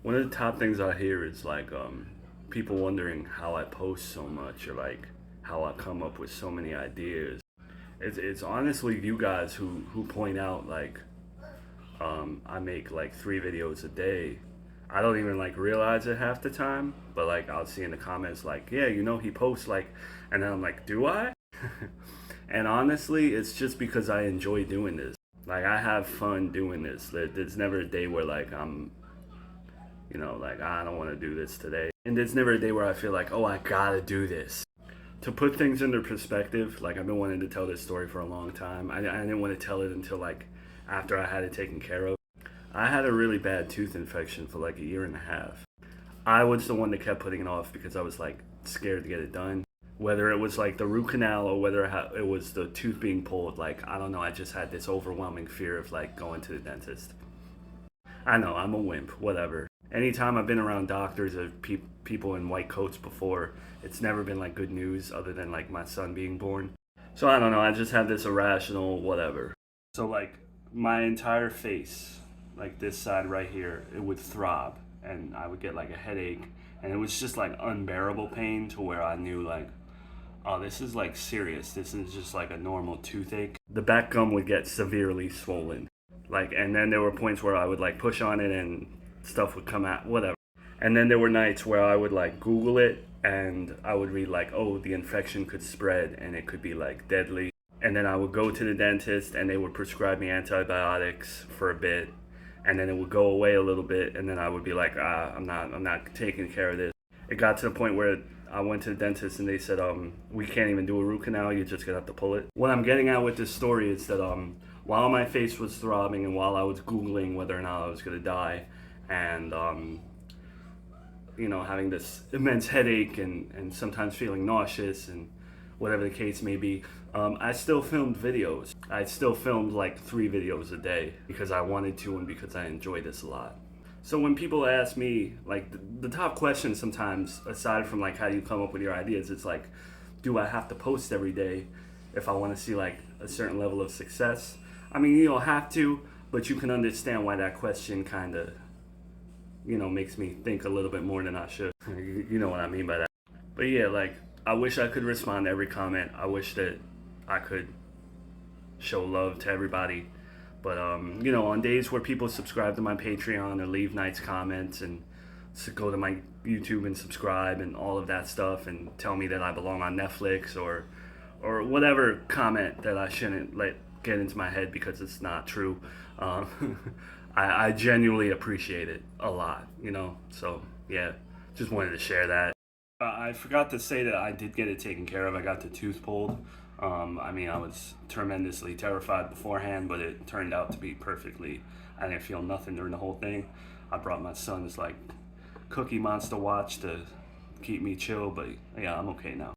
One of the top things I hear is like people wondering how I post so much or like how I come up with so many ideas. It's honestly you guys who point out like I make like 3 videos a day. I don't even like realize it half the time, but like I'll see in the comments like, yeah, he posts like, and then I'm like, do I? And honestly, it's just because I enjoy doing this. Like I have fun doing this. There's never a day where like like I don't want to do this today. And there's never a day where I feel like, oh, I gotta do this. To put things into perspective, like I've been wanting to tell this story for a long time. I didn't want to tell it until like after I had it taken care of. I had a really bad tooth infection for like a year and a half. I was the one that kept putting it off because I was like scared to get it done. Whether it was like the root canal or whether it was the tooth being pulled, like I don't know, I just had this overwhelming fear of like going to the dentist. I know, I'm a wimp, whatever. Anytime I've been around doctors or people in white coats before, it's never been like good news other than like my son being born. So I don't know, I just have this irrational whatever. So like my entire face, like this side right here, it would throb and I would get like a headache and it was just like unbearable pain to where I knew like, oh, this is like serious. This is just like a normal toothache. The back gum would get severely swollen. Like, and then there were points where I would like push on it and stuff would come out, whatever. And then there were nights where I would like Google it and I would read like, oh, the infection could spread and it could be like deadly. And then I would go to the dentist and they would prescribe me antibiotics for a bit. And then it would go away a little bit and then I would be like, I'm not taking care of this. It got to the point where I went to the dentist and they said, we can't even do a root canal, you're just gonna have to pull it. What I'm getting at with this story is that while my face was throbbing and while I was Googling whether or not I was gonna die, and having this immense headache and sometimes feeling nauseous and whatever the case may be, I still filmed videos. I still filmed like 3 videos a day because I wanted to and because I enjoy this a lot. So when people ask me, like the top question sometimes, aside from like how do you come up with your ideas, it's like, do I have to post every day if I want to see like a certain level of success? I mean, you don't have to, but you can understand why that question kind of, makes me think a little bit more than I should. You know what I mean by that. But yeah, like I wish I could respond to every comment. I wish that I could show love to everybody. But on days where people subscribe to my Patreon or leave nice comments and go to my YouTube and subscribe and all of that stuff and tell me that I belong on Netflix or whatever comment that I shouldn't let get into my head because it's not true. I genuinely appreciate it a lot. So yeah, just wanted to share that. I forgot to say that I did get it taken care of. I got the tooth pulled. I mean, I was tremendously terrified beforehand, but it turned out to be perfectly. I didn't feel nothing during the whole thing. I brought my son's like Cookie Monster watch to keep me chill, but yeah, I'm okay now.